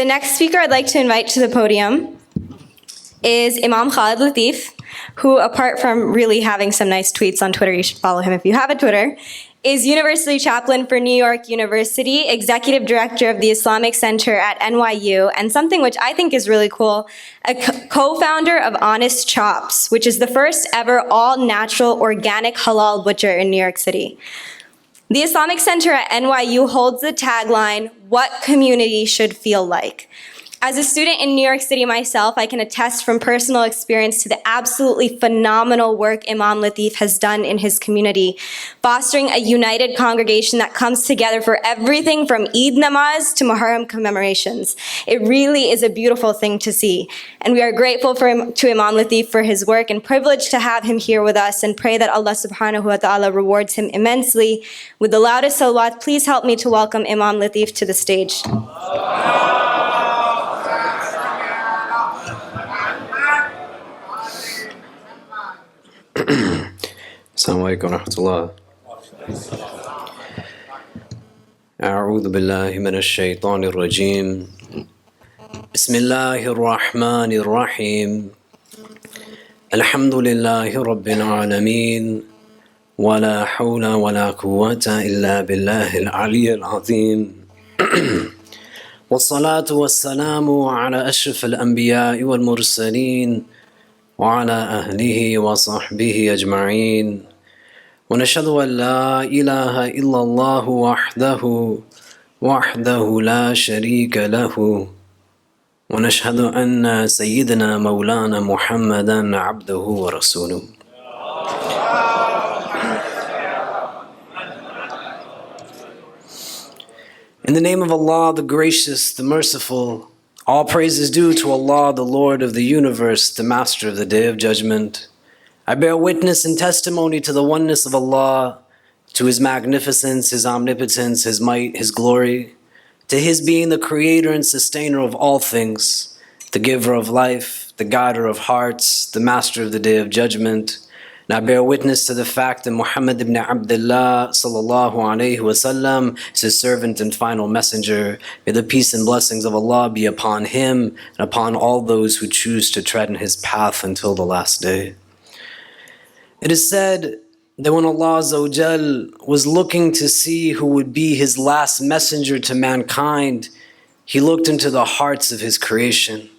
next speaker I'd like to invite to the podium is Imam Khalid Latif, who, apart from really having some nice tweets on Twitter, you should follow him if you have a Twitter, is University Chaplain for New York University, Executive Director of the Islamic Center at NYU, and something which I think is really cool, a co-founder of Honest Chops, which is the first ever all-natural organic halal butcher in New York City. The Islamic Center at NYU holds the tagline, "What community should feel like?" As a student in New York City myself, I can attest from personal experience to the absolutely phenomenal work Imam Latif has done in his community, fostering a united congregation that comes together for everything from Eid namaz to Muharram commemorations. It really is a beautiful thing to see. And we are grateful to Imam Latif for his work and privileged to have him here with us, and pray that Allah subhanahu wa ta'ala rewards him immensely. With the loudest salawat, please help me to welcome Imam Latif to the stage. السلام عليكم ورحمة الله. أعوذ بالله من الشيطان الرجيم. بسم الله الرحمن الرحيم. الحمد لله رب العالمين. ولا حول ولا قوة إلا بالله العلي العظيم. والصلاة والسلام على أشرف الأنبياء والمرسلين وعلى أهله وصحبه أجمعين. ونشهد أن لا إله إلا الله وحده لا شريك له. ونشهد أن سيدنا مولانا محمدا عبده ورسوله. In the name of Allah, the Gracious, the Merciful, all praise is due to Allah, the Lord of the universe, the Master of the Day of Judgment. I bear witness and testimony to the oneness of Allah, to His magnificence, His omnipotence, His might, His glory, to His being the creator and sustainer of all things, the giver of life, the guider of hearts, the Master of the Day of Judgment. And I bear witness to the fact that Muhammad ibn Abdullah sallallahu alayhi wasallam is His servant and final messenger. May the peace and blessings of Allah be upon him and upon all those who choose to tread in His path until the last day. It is said that when Allah Azza wa Jal was looking to see who would be His last messenger to mankind, He looked into the hearts of His creation.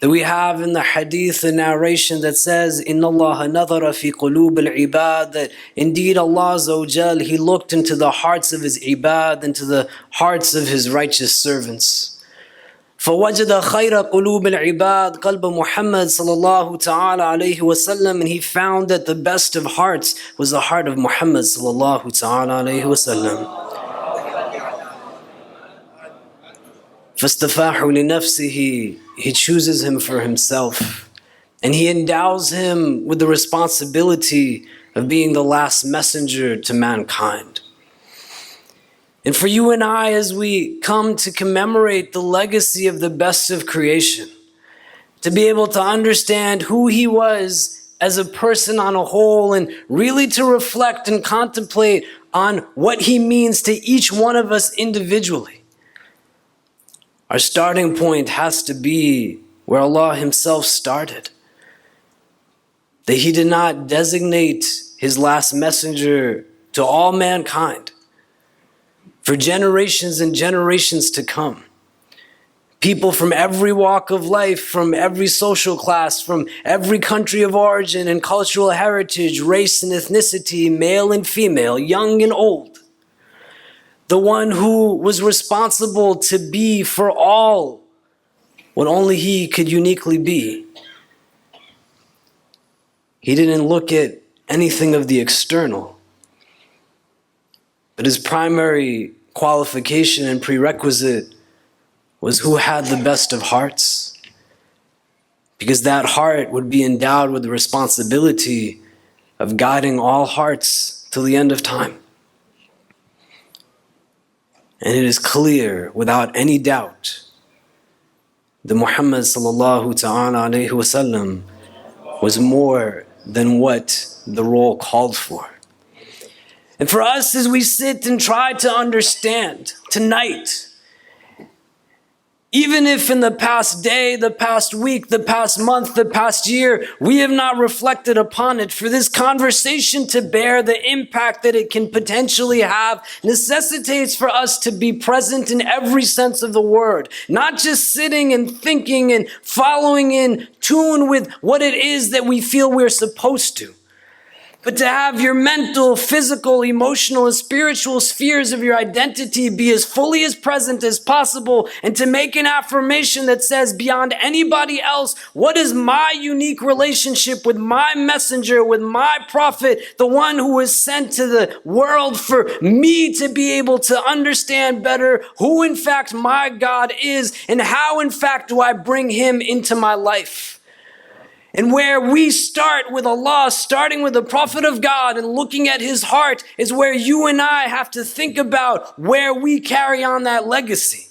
That we have in the hadith a narration that says, "Inna Allah nadhara fi qulub al-ibad," that indeed Allah Azza wa Jal, He looked into the hearts of His ibad, into the hearts of His righteous servants. فَوَجَدَ خَيْرَ قُلُوبِ الْعِبَادِ قَلْبَ مُحَمَّدٍ صَلَى اللَّهُ تَعَالَى عَلَيْهِ وَسَلَّمَ. And he found that the best of hearts was the heart of Muhammad صلى الله تعالى عليه وسلم. فَاسْتَفَاحُ لِنَفْسِهِ. He chooses him for himself, and He endows him with the responsibility of being the last messenger to mankind. And for you and I, as we come to commemorate the legacy of the best of creation, to be able to understand who he was as a person on a whole, and really to reflect and contemplate on what he means to each one of us individually. Our starting point has to be where Allah Himself started. That He did not designate His last messenger to all mankind for generations and generations to come. People from every walk of life, from every social class, from every country of origin and cultural heritage, race and ethnicity, male and female, young and old. The one who was responsible to be for all what only He could uniquely be. He didn't look at anything of the external, but His primary qualification and prerequisite was who had the best of hearts, because that heart would be endowed with the responsibility of guiding all hearts till the end of time. And it is clear, without any doubt, that Muhammad sallallahu ta'ala alayhi wasallam was more than what the role called for. And for us, as we sit and try to understand tonight Even if in the past day, the past week, the past month, the past year, we have not reflected upon it, for this conversation to bear the impact that it can potentially have necessitates for us to be present in every sense of the word, not just sitting and thinking and following in tune with what it is that we feel we're supposed to. But to have your mental, physical, emotional, and spiritual spheres of your identity be as fully as present as possible, and to make an affirmation that says, beyond anybody else, what is my unique relationship with my messenger, with my prophet, the one who was sent to the world for me to be able to understand better who in fact my God is, and how in fact do I bring him into my life. And where we start with Allah, starting with the Prophet of God and looking at his heart, is where you and I have to think about where we carry on that legacy.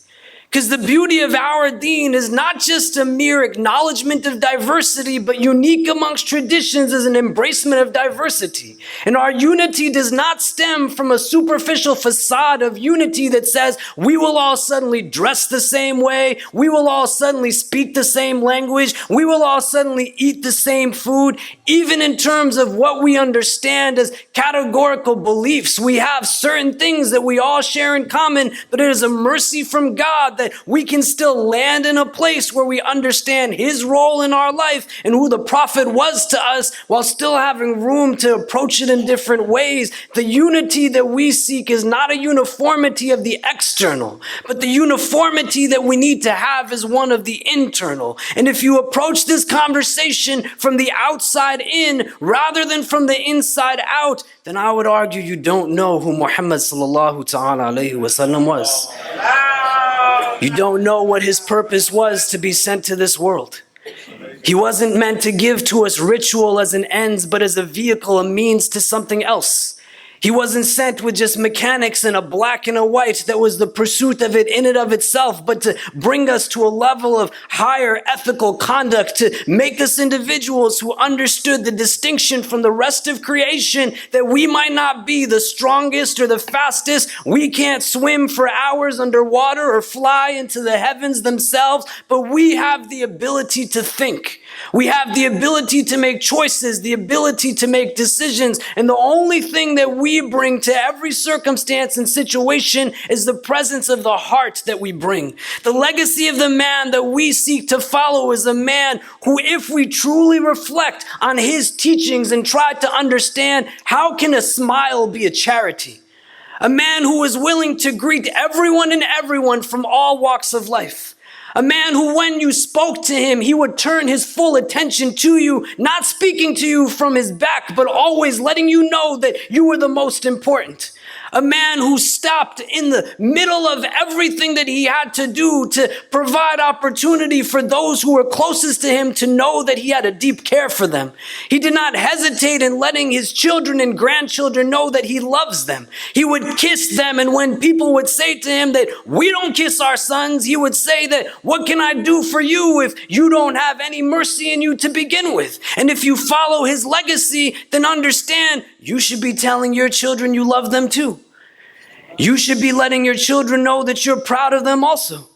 Because the beauty of our deen is not just a mere acknowledgement of diversity, but unique amongst traditions is an embracement of diversity. And our unity does not stem from a superficial facade of unity that says we will all suddenly dress the same way, we will all suddenly speak the same language, we will all suddenly eat the same food. Even in terms of what we understand as categorical beliefs, we have certain things that we all share in common, but it is a mercy from God that we can still land in a place where we understand his role in our life and who the prophet was to us, while still having room to approach it in different ways. The unity that we seek is not a uniformity of the external, but the uniformity that we need to have is one of the internal. And if you approach this conversation from the outside in rather than from the inside out, then I would argue you don't know who Muhammad sallallahu ta'ala alayhi wa sallam was. You don't know what his purpose was to be sent to this world. He wasn't meant to give to us ritual as an ends, but as a vehicle, a means to something else. He wasn't sent with just mechanics and a black and a white that was the pursuit of it in and of itself, but to bring us to a level of higher ethical conduct, to make us individuals who understood the distinction from the rest of creation, that we might not be the strongest or the fastest. We can't swim for hours underwater or fly into the heavens themselves, but we have the ability to think. We have the ability to make choices, the ability to make decisions, and the only thing that we bring to every circumstance and situation is the presence of the heart that we bring. The legacy of the man that we seek to follow is a man who, if we truly reflect on his teachings and try to understand how can a smile be a charity, a man who is willing to greet everyone and everyone from all walks of life. A man who, when you spoke to him, he would turn his full attention to you, not speaking to you from his back, but always letting you know that you were the most important. A man who stopped in the middle of everything that he had to do to provide opportunity for those who were closest to him to know that he had a deep care for them. He did not hesitate in letting his children and grandchildren know that he loves them. He would kiss them, and when people would say to him that we don't kiss our sons, he would say that, what can I do for you if you don't have any mercy in you to begin with? And if you follow his legacy, then understand you should be telling your children you love them too. You should be letting your children know that you're proud of them also.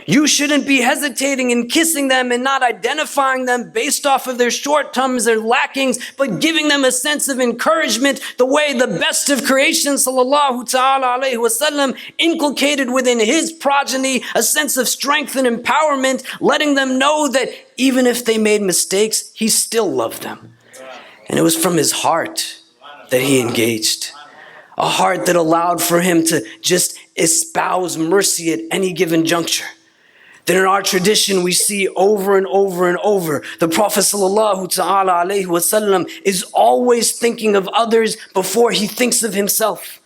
You shouldn't be hesitating in kissing them and not identifying them based off of their shortcomings or lackings, but giving them a sense of encouragement the way the best of creation sallallahu ta'ala alayhi wa sallam inculcated within his progeny a sense of strength and empowerment, letting them know that even if they made mistakes, he still loved them. And it was from his heart that he engaged. A heart that allowed for him to just espouse mercy at any given juncture. That in our tradition we see over and over and over, the Prophet sallallahu ta'ala alayhi wa sallam is always thinking of others before he thinks of himself.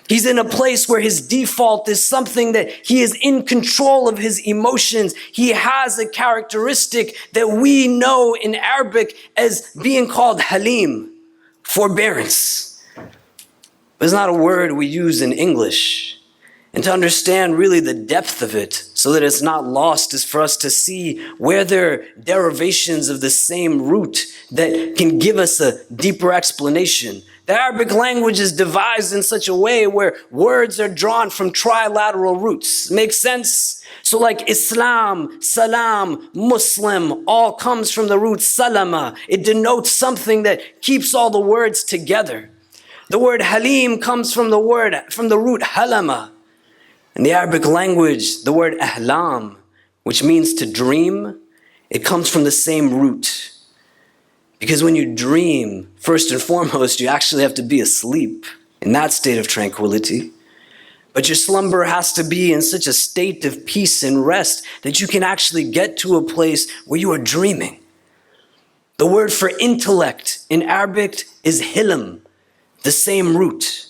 He's in a place where his default is something that he is in control of his emotions. He has a characteristic that we know in Arabic as being called Halim, forbearance. But it's not a word we use in English. And to understand really the depth of it, so that it's not lost, is for us to see where there are derivations of the same root that can give us a deeper explanation. The Arabic language is devised in such a way where words are drawn from trilateral roots. Makes sense? So like Islam, Salam, Muslim, all comes from the root Salama. It denotes something that keeps all the words together. The word Halim comes from the root Halama. In the Arabic language, the word Ahlam, which means to dream, it comes from the same root. Because when you dream, first and foremost, you actually have to be asleep in that state of tranquility. But your slumber has to be in such a state of peace and rest that you can actually get to a place where you are dreaming. The word for intellect in Arabic is hilm, the same root.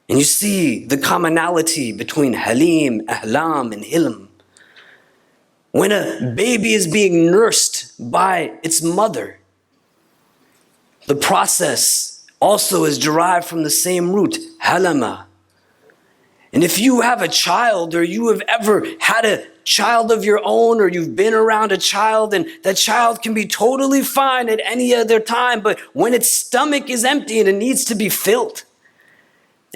And you see the commonality between Halim, Ahlam, and Hilm. When a baby is being nursed by its mother, the process also is derived from the same root, halama. And if you have a child, or you have ever had a child of your own, or you've been around a child, and that child can be totally fine at any other time, but when its stomach is empty and it needs to be filled,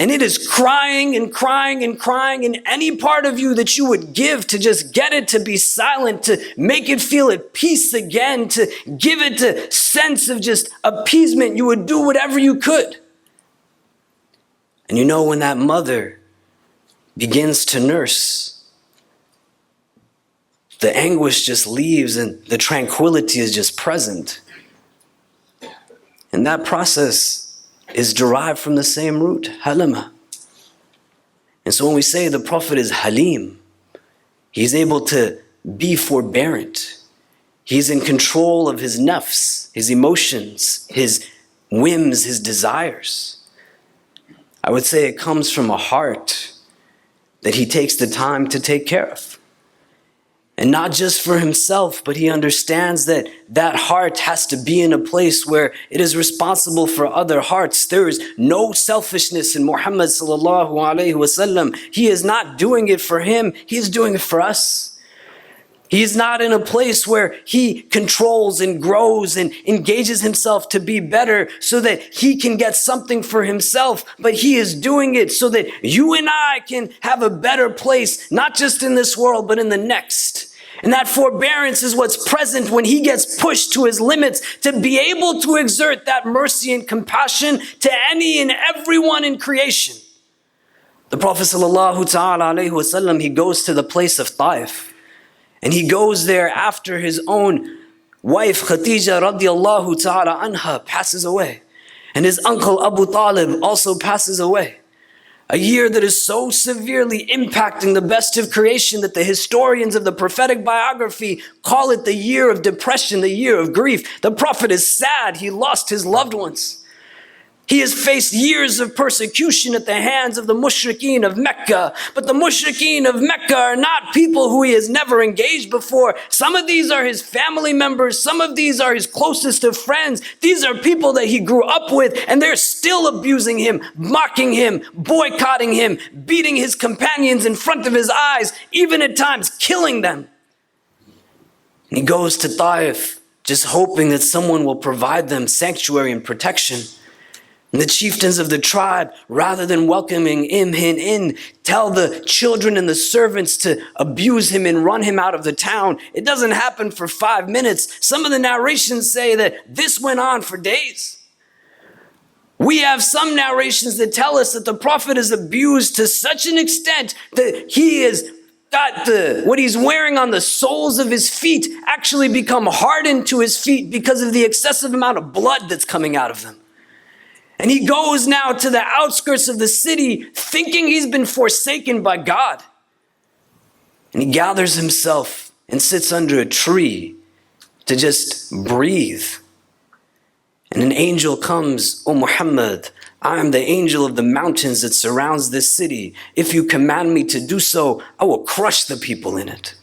and it is crying and crying and crying, and any part of you that you would give to just get it to be silent, to make it feel at peace again, to give it a sense of just appeasement, you would do whatever you could. And you know, when that mother begins to nurse, the anguish just leaves and the tranquility is just present. And that process is derived from the same root, halama. And so when we say the Prophet is Halim, he's able to be forbearant. He's in control of his nafs, his emotions, his whims, his desires. I would say it comes from a heart that he takes the time to take care of. And not just for himself, but he understands that that heart has to be in a place where it is responsible for other hearts. There is no selfishness in Muhammad sallallahu alaihi wasallam. He is not doing it for him, he is doing it for us. He is not in a place where he controls and grows and engages himself to be better so that he can get something for himself, but he is doing it so that you and I can have a better place, not just in this world, but in the next. And that forbearance is what's present when he gets pushed to his limits to be able to exert that mercy and compassion to any and everyone in creation. The Prophet sallallahu ta'ala alayhi wasallam, he goes to the place of Taif. And he goes there after his own wife Khadija radiallahu ta'ala anha passes away. And his uncle Abu Talib also passes away. A year that is so severely impacting the best of creation that the historians of the prophetic biography call it the year of depression, the year of grief. The Prophet is sad, he lost his loved ones. He has faced years of persecution at the hands of the mushrikeen of Mecca. But the mushrikeen of Mecca are not people who he has never engaged before. Some of these are his family members. Some of these are his closest of friends. These are people that he grew up with, and they're still abusing him, mocking him, boycotting him, beating his companions in front of his eyes, even at times killing them. And he goes to Taif, just hoping that someone will provide them sanctuary and protection. And the chieftains of the tribe, rather than welcoming him in, tell the children and the servants to abuse him and run him out of the town. It doesn't happen for 5 minutes. Some of the narrations say that this went on for days. We have some narrations that tell us that the Prophet is abused to such an extent that he is got what he's wearing on the soles of his feet actually become hardened to his feet because of the excessive amount of blood that's coming out of them. And he goes now to the outskirts of the city thinking he's been forsaken by God. And he gathers himself and sits under a tree to just breathe. And an angel comes, "O Muhammad, I am the angel of the mountains that surrounds this city. If you command me to do so, I will crush the people in it."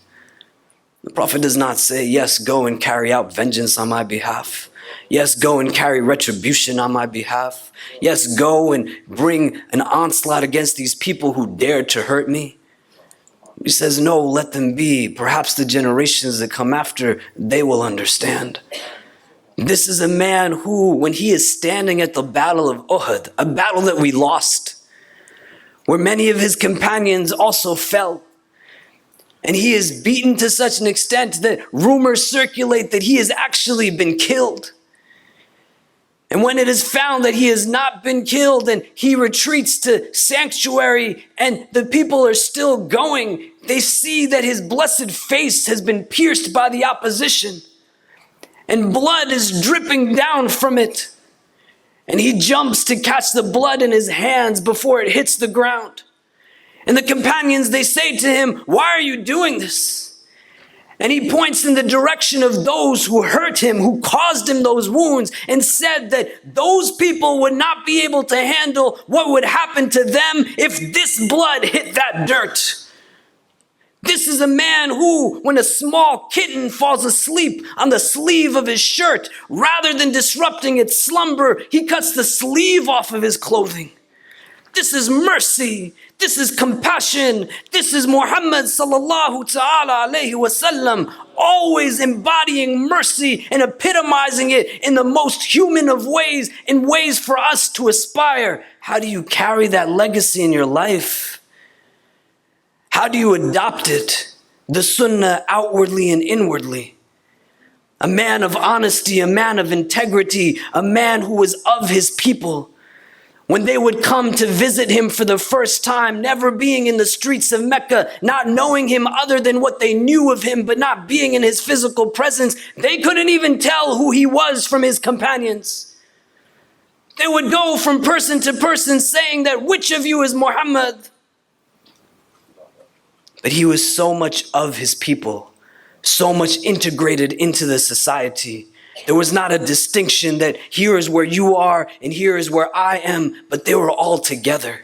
The Prophet does not say, "Yes, go and carry out vengeance on my behalf. Yes, go and carry retribution on my behalf. Yes, go and bring an onslaught against these people who dared to hurt me." He says, "No, let them be. Perhaps the generations that come after, they will understand." This is a man who, when he is standing at the battle of Uhud, a battle that we lost, where many of his companions also fell, and he is beaten to such an extent that rumors circulate that he has actually been killed. And when it is found that he has not been killed and he retreats to sanctuary and the people are still going, they see that his blessed face has been pierced by the opposition and blood is dripping down from it. And he jumps to catch the blood in his hands before it hits the ground. And the companions, they say to him, "Why are you doing this?" And he points in the direction of those who hurt him, who caused him those wounds, and said that those people would not be able to handle what would happen to them if this blood hit that dirt. This is a man who, when a small kitten falls asleep on the sleeve of his shirt, rather than disrupting its slumber, he cuts the sleeve off of his clothing. This is mercy. This is compassion. This is Muhammad sallallahu ta'ala alayhi wasallam, always embodying mercy and epitomizing it in the most human of ways, in ways for us to aspire. How do you carry that legacy in your life? How do you adopt it? The Sunnah outwardly and inwardly. A man of honesty, a man of integrity, a man who was of his people. When they would come to visit him for the first time, never being in the streets of Mecca, not knowing him other than what they knew of him, but not being in his physical presence, they couldn't even tell who he was from his companions. They would go from person to person saying that, "Which of you is Muhammad?" But he was so much of his people, so much integrated into the society. There was not a distinction that here is where you are and here is where I am, but they were all together.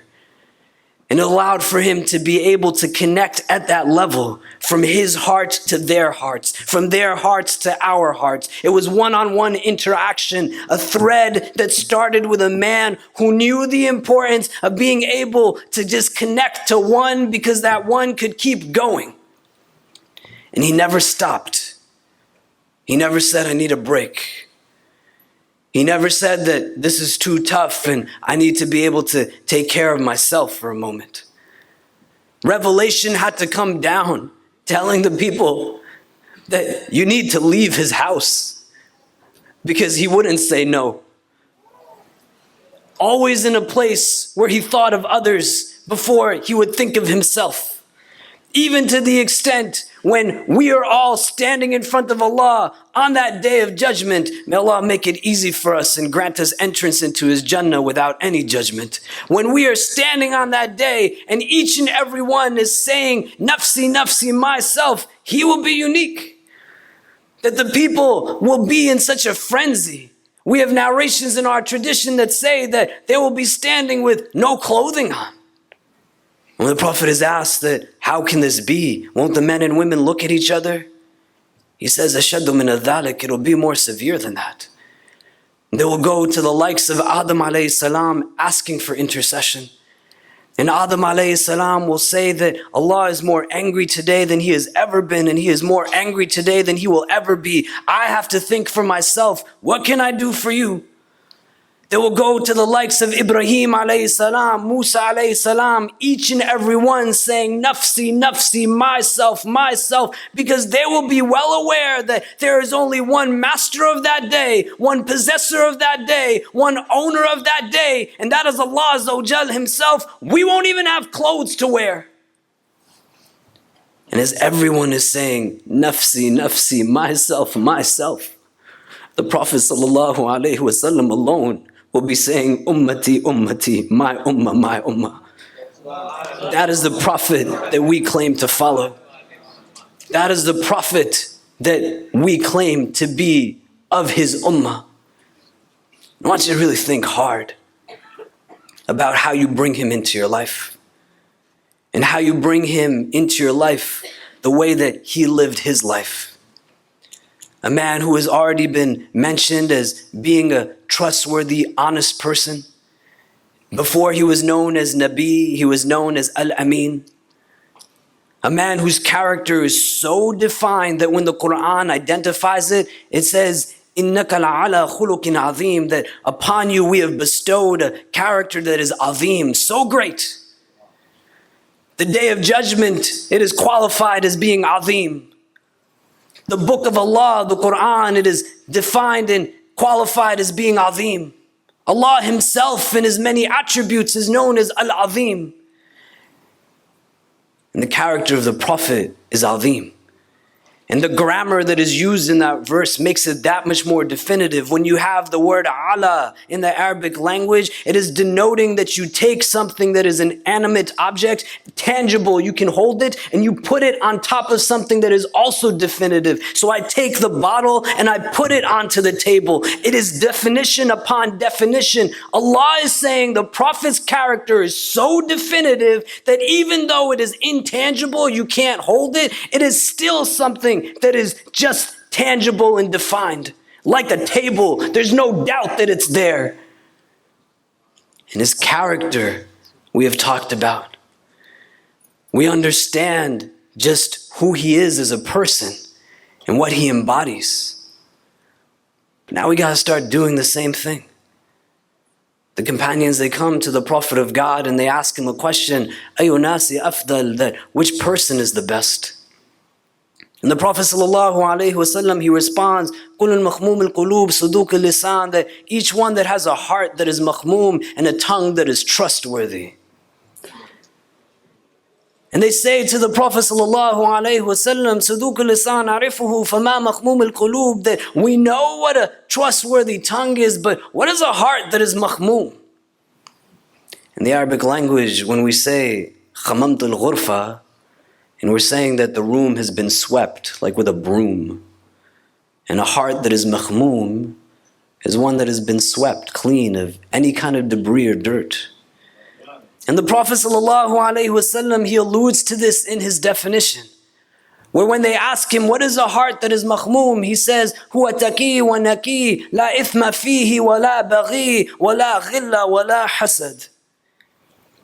And it allowed for him to be able to connect at that level, from his heart to their hearts, from their hearts to our hearts. It was one-on-one interaction, a thread that started with a man who knew the importance of being able to just connect to one because that one could keep going. And he never stopped. He never said, "I need a break." He never said that this is too tough and I need to be able to take care of myself for a moment. Revelation had to come down telling the people that you need to leave his house because he wouldn't say no. Always in a place where he thought of others before he would think of himself. Even to the extent when we are all standing in front of Allah on that day of judgment, may Allah make it easy for us and grant us entrance into His Jannah without any judgment. When we are standing on that day and each and every one is saying, "Nafsi, nafsi, myself," he will be unique. That the people will be in such a frenzy. We have narrations in our tradition that say that they will be standing with no clothing on. When the Prophet is asked that, how can this be? Won't the men and women look at each other? He says, "Ashaddu min dhalik," it'll be more severe than that. They will go to the likes of Adam alayhi salam asking for intercession. And Adam alayhi salam will say that Allah is more angry today than He has ever been, and He is more angry today than He will ever be. I have to think for myself, what can I do for you? They will go to the likes of Ibrahim alayhi salam, Musa alayhi salam, each and every one saying, "Nafsi, nafsi, myself, myself," because they will be well aware that there is only one master of that day, one possessor of that day, one owner of that day, and that is Allah Azza wa Jal Himself. We won't even have clothes to wear. And as everyone is saying, "Nafsi, nafsi, myself, myself," the Prophet sallallahu alaihi wasallam alone will be saying, "Ummati, ummati, my ummah, my ummah." That is the Prophet that we claim to follow. That is the Prophet that we claim to be of his ummah. I want you to really think hard about how you bring him into your life and how you bring him into your life the way that he lived his life. A man who has already been mentioned as being a trustworthy, honest person. Before he was known as Nabi, he was known as Al-Amin. A man whose character is so defined that when the Quran identifies it, it says, إِنَّكَ لَعَلَى خُلُقٍ عَظِيمٍ, that upon you we have bestowed a character that is azim, so great. The day of judgment, it is qualified as being azim. The book of Allah, the Quran, it is defined and qualified as being azim. Allah Himself in His many attributes is known as Al-Azim. And the character of the Prophet is azim. And the grammar that is used in that verse makes it that much more definitive. When you have the word ala in the Arabic language, it is denoting that you take something that is an animate object, tangible, you can hold it, and you put it on top of something that is also definitive. So I take the bottle and I put it onto the table. It is definition upon definition. Allah is saying the Prophet's character is so definitive that even though it is intangible, you can't hold it, it is still something that is just tangible and defined. Like a table, there's no doubt that it's there. And His character, we have talked about. We understand just who He is as a person and what He embodies. Now we gotta start doing the same thing. The companions, they come to the Prophet of God and they ask him a question, Ayu nasi afdal, that which person is the best? And the Prophet ﷺ, he responds, قُلُ الْمَخْمُومِ الْقُلُوبِ صُدُوقِ اللِّسَانِ, that each one that has a heart that is makhmoom and a tongue that is trustworthy. And they say to the Prophet ﷺ, صُدُوقِ اللِّسَانِ عَرِفُهُ فَمَا مَخْمُومِ الْقُلُوبِ, that we know what a trustworthy tongue is, but what is a heart that is makhmoom? In the Arabic language, when we say خَمَمْتُ الْغُرْفَةِ, and we're saying that the room has been swept, like with a broom. And a heart that is makhmoom is one that has been swept clean of any kind of debris or dirt. And the Prophet ﷺ, he alludes to this in his definition, where when they ask him, what is a heart that is makhmoom? He says, هُوَ تَقِي وَنَقِي لَا إِثْمَ فِيهِ وَلَا بَغِي وَلَا غِلَّ وَلَا حَسَدٍ.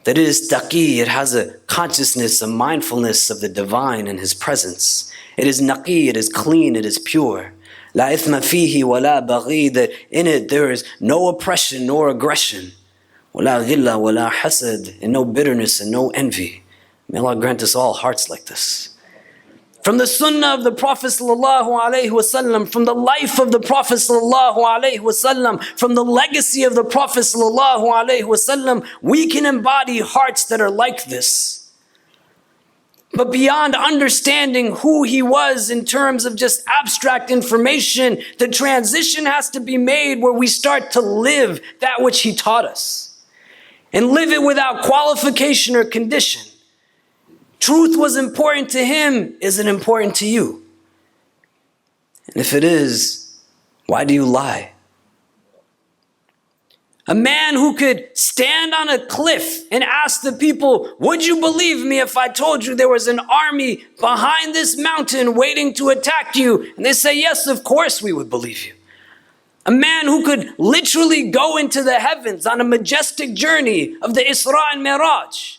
That it is taqi, it has a consciousness, a mindfulness of the divine and His presence. It is naqi, it is clean, it is pure. La ithma fihi wa la baghi, that in it there is no oppression nor aggression. Wa la ghilla wa la hasad, and no bitterness and no envy. May Allah grant us all hearts like this. From the Sunnah of the Prophet ﷺ, from the life of the Prophet ﷺ, from the legacy of the Prophet ﷺ, we can embody hearts that are like this. But beyond understanding who He was in terms of just abstract information, the transition has to be made where we start to live that which He taught us. And live it without qualification or condition. Truth was important to Him. Is it important to you? And if it is, why do you lie? A man who could stand on a cliff and ask the people, would you believe me if I told you there was an army behind this mountain waiting to attack you? And they say, yes, of course we would believe you. A man who could literally go into the heavens on a majestic journey of the Isra and Miraj,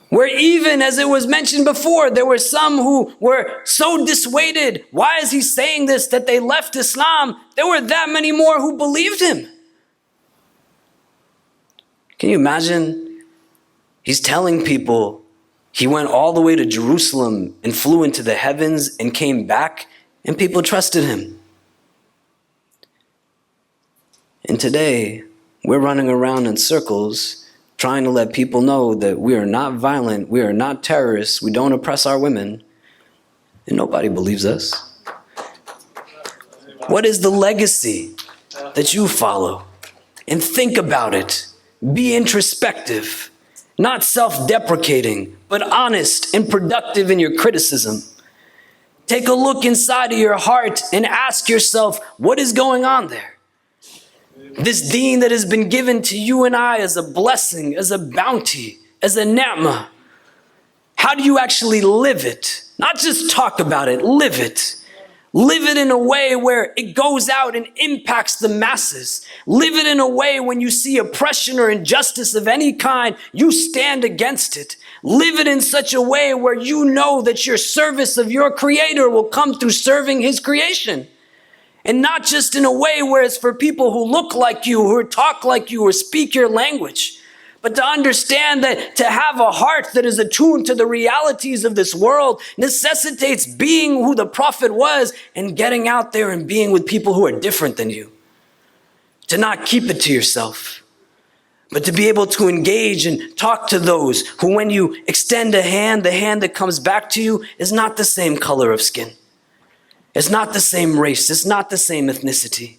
where even, as it was mentioned before, there were some who were so dissuaded, why is he saying this, that they left Islam. There were that many more who believed him. Can you imagine? He's telling people he went all the way to Jerusalem and flew into the heavens and came back, and people trusted him. And today, we're running around in circles trying to let people know that we are not violent, we are not terrorists, we don't oppress our women, and nobody believes us. What is the legacy that you follow? And think about it. Be introspective, not self-deprecating, but honest and productive in your criticism. Take a look inside of your heart and ask yourself, what is going on there? This deen that has been given to you and I as a blessing, as a bounty, as a ni'mah. How do you actually live it? Not just talk about it, live it. Live it in a way where it goes out and impacts the masses. Live it in a way when you see oppression or injustice of any kind, you stand against it. Live it in such a way where you know that your service of your Creator will come through serving His creation. And not just in a way where it's for people who look like you, who talk like you, or speak your language, but to understand that to have a heart that is attuned to the realities of this world necessitates being who the Prophet was and getting out there and being with people who are different than you. To not keep it to yourself, but to be able to engage and talk to those who, when you extend a hand, the hand that comes back to you is not the same color of skin. It's not the same race. It's not the same ethnicity.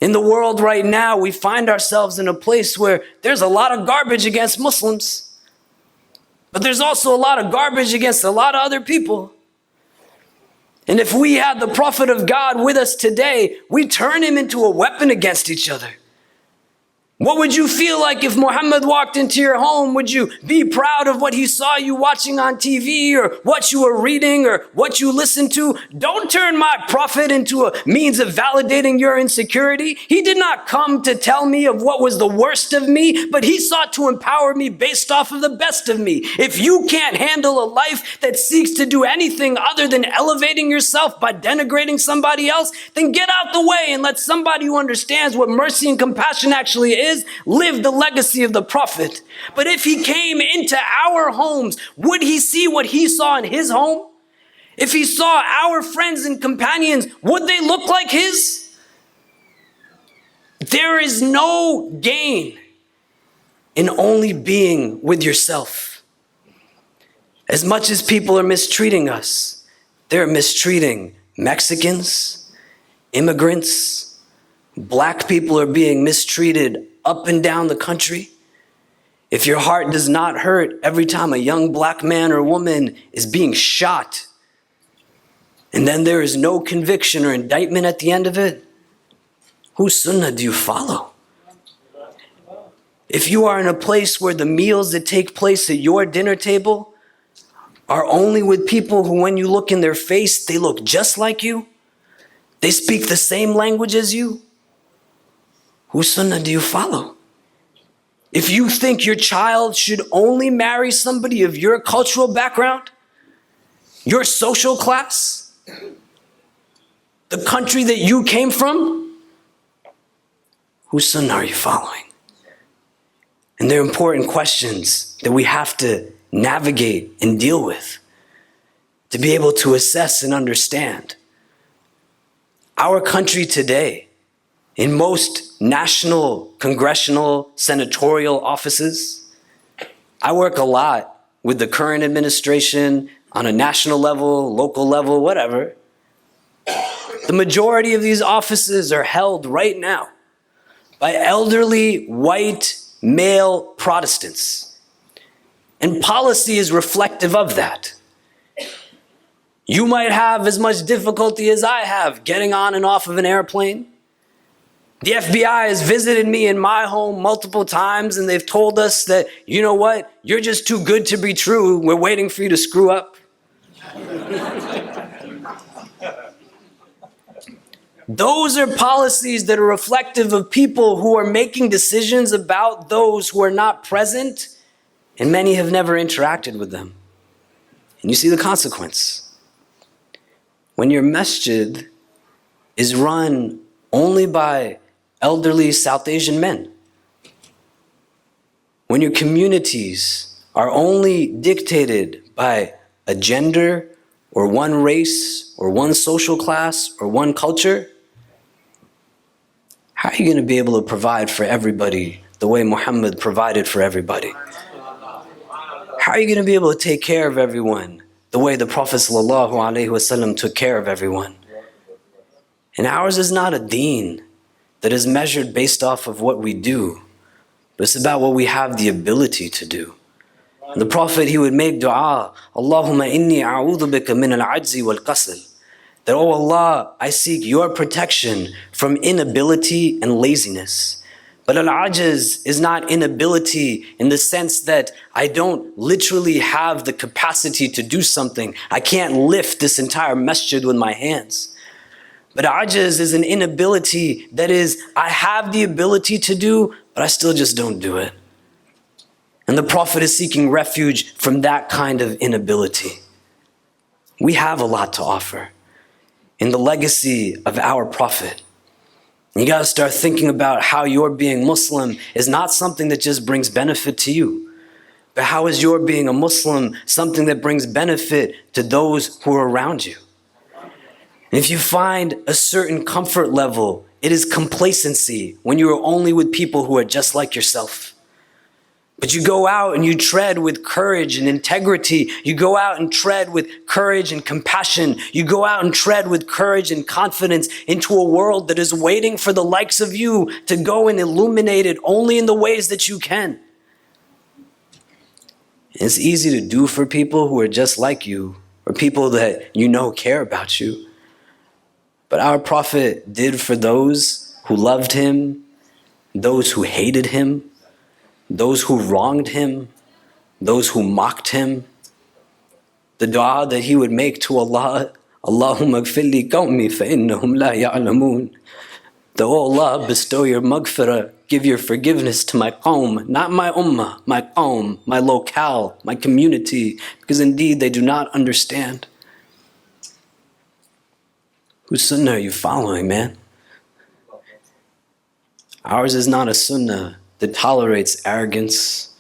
In the world right now, we find ourselves in a place where there's a lot of garbage against Muslims, but there's also a lot of garbage against a lot of other people. And if we had the Prophet of God with us today, we turn him into a weapon against each other. What would you feel like if Muhammad walked into your home? Would you be proud of what he saw you watching on TV, or what you were reading, or what you listened to? Don't turn my Prophet into a means of validating your insecurity. He did not come to tell me of what was the worst of me, but he sought to empower me based off of the best of me. If you can't handle a life that seeks to do anything other than elevating yourself by denigrating somebody else, then get out the way and let somebody who understands what mercy and compassion actually is live the legacy of the Prophet. But if he came into our homes, would he see what he saw in his home? If he saw our friends and companions, would they look like his? There is no gain in only being with yourself. As much as people are mistreating us, they're mistreating Mexicans, immigrants, black people are being mistreated up and down the country. If your heart does not hurt every time a young black man or woman is being shot, and then there is no conviction or indictment at the end of it, whose sunnah do you follow? If you are in a place where the meals that take place at your dinner table are only with people who, when you look in their face, they look just like you, they speak the same language as you, whose sunnah do you follow? If you think your child should only marry somebody of your cultural background, your social class, the country that you came from, whose sunnah are you following? And they're important questions that we have to navigate and deal with to be able to assess and understand. Our country today, in most national, congressional, senatorial offices, I work a lot with the current administration on a national level, local level, whatever. The majority of these offices are held right now by elderly, white, male Protestants. And policy is reflective of that. You might have as much difficulty as I have getting on and off of an airplane. The FBI has visited me in my home multiple times, and they've told us that, you know what, you're just too good to be true. We're waiting for you to screw up. Those are policies that are reflective of people who are making decisions about those who are not present, and many have never interacted with them. And you see the consequence. When your masjid is run only by elderly South Asian men, when your communities are only dictated by a gender or one race or one social class or one culture, how are you going to be able to provide for everybody the way Muhammad provided for everybody? How are you going to be able to take care of everyone the way the Prophet ﷺ took care of everyone? And ours is not a deen that is measured based off of what we do, but it's about what we have the ability to do. And the Prophet, he would make dua, Allahumma inni a'udhu bika min al-ajzi wal-qasl. That, oh Allah, I seek your protection from inability and laziness. But al-ajaz is not inability in the sense that I don't literally have the capacity to do something. I can't lift this entire masjid with my hands. But ajaz is an inability that is, I have the ability to do, but I still just don't do it. And the Prophet is seeking refuge from that kind of inability. We have a lot to offer. in the legacy of our Prophet. You got to start thinking about how your being Muslim is not something that just brings benefit to you, but how is your being a Muslim something that brings benefit to those who are around you? And if you find a certain comfort level, it is complacency when you are only with people who are just like yourself. But you go out and you tread with courage and integrity. You go out and tread with courage and compassion. You go out and tread with courage and confidence into a world that is waiting for the likes of you to go and illuminate it only in the ways that you can. It's easy to do for people who are just like you, or people that you know care about you. But our Prophet did for those who loved him, those who hated him, those who wronged him, those who mocked him. The dua that he would make to Allah, Allahumma gfir li qawmi fa innahum la ya'lamoon. That, oh Allah, bestow your maghfirah, give your forgiveness to my qawm, not my ummah, my qawm, my locale, my community, because indeed they do not understand. Whose sunnah are you following, man? Ours is not a sunnah that tolerates arrogance.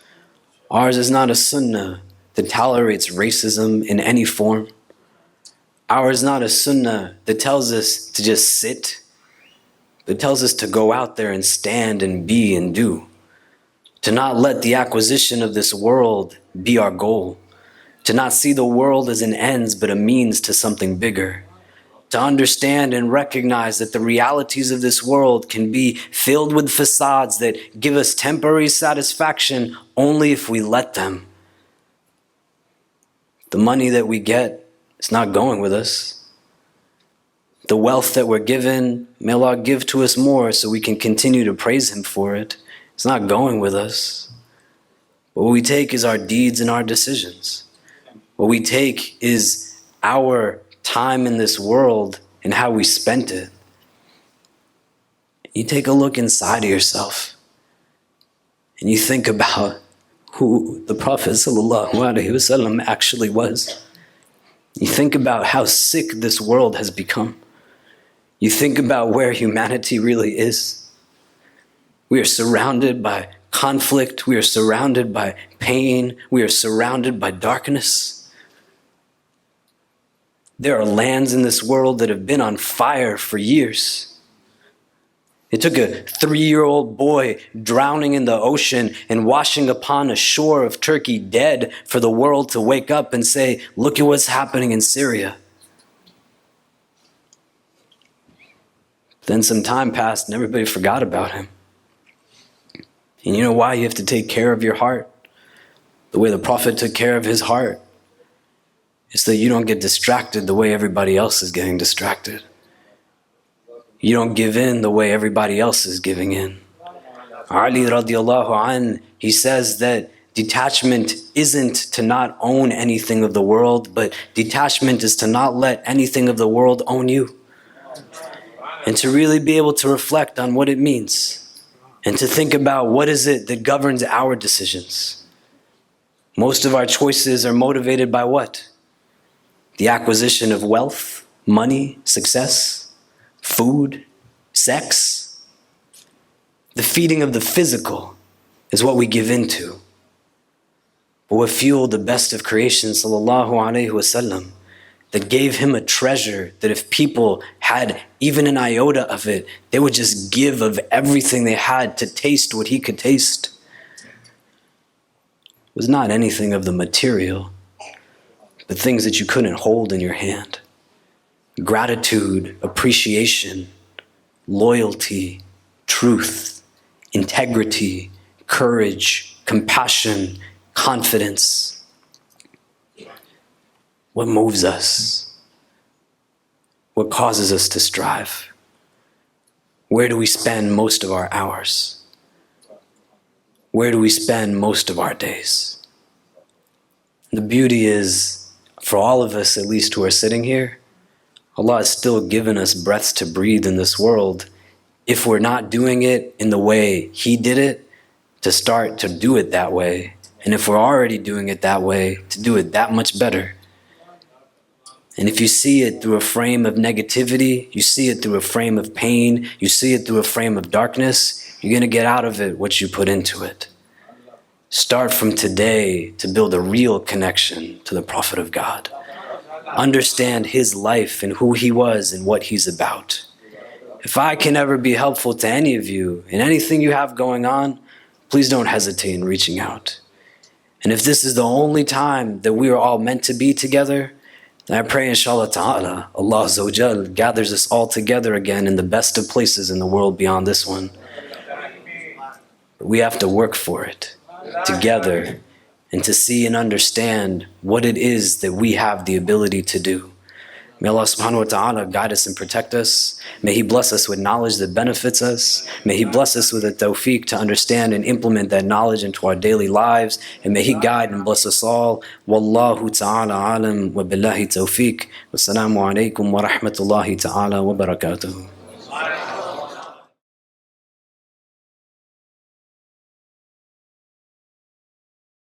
Ours is not a sunnah that tolerates racism in any form. Ours is not a sunnah that tells us to just sit, but tells us to go out there and stand and be and do. To not let the acquisition of this world be our goal. To not see the world as an ends but a means to something bigger. To understand and recognize that the realities of this world can be filled with facades that give us temporary satisfaction only if we let them. The money that we get is not going with us. The wealth that we're given, may Allah give to us more so we can continue to praise Him for it. It's not going with us. What we take is our deeds and our decisions. What we take is our time in this world and how we spent it. You take a look inside of yourself and you think about who the Prophet ﷺ actually was. You think about how sick this world has become. You think about where humanity really is. We are surrounded by conflict. We are surrounded by pain. We are surrounded by darkness. There are lands in this world that have been on fire for years. It took a 3-year-old boy drowning in the ocean and washing upon a shore of Turkey dead for the world to wake up and say, look at what's happening in Syria. Then some time passed and everybody forgot about him. And you know why? You have to take care of your heart. The way the Prophet took care of his heart. It's that you don't get distracted the way everybody else is getting distracted. You don't give in the way everybody else is giving in. Ali radiallahu anh, he says that detachment isn't to not own anything of the world, but detachment is to not let anything of the world own you. And to really be able to reflect on what it means. And to think about what is it that governs our decisions. Most of our choices are motivated by what? The acquisition of wealth, money, success, food, sex. The feeding of the physical is what we give into. But what fueled the best of creation, sallallahu alaihi wasallam, that gave him a treasure that if people had even an iota of it, they would just give of everything they had to taste what he could taste. It was not anything of the material, the things that you couldn't hold in your hand. Gratitude, appreciation, loyalty, truth, integrity, courage, compassion, confidence. What moves us? What causes us to strive? Where do we spend most of our hours? Where do we spend most of our days? The beauty is, for all of us, at least who are sitting here, Allah has still given us breaths to breathe in this world. If we're not doing it in the way He did it, to start to do it that way. And if we're already doing it that way, to do it that much better. And if you see it through a frame of negativity, you see it through a frame of pain, you see it through a frame of darkness, you're going to get out of it what you put into it. Start from today to build a real connection to the Prophet of God. Understand his life and who he was and what he's about. If I can ever be helpful to any of you in anything you have going on, please don't hesitate in reaching out. And if this is the only time that we are all meant to be together, then I pray inshallah ta'ala, Allah Azza wa Jal gathers us all together again in the best of places in the world beyond this one. But we have to work for it together and to see and understand what it is that we have the ability to do. May Allah subhanahu wa ta'ala guide us and protect us. May He bless us with knowledge that benefits us. May He bless us with a tawfiq to understand and implement that knowledge into our daily lives. And may He guide and bless us all. Wallahu ta'ala alam wa billahi tawfiq. Wassalamu alaikum wa rahmatullahi ta'ala wa barakatuhu.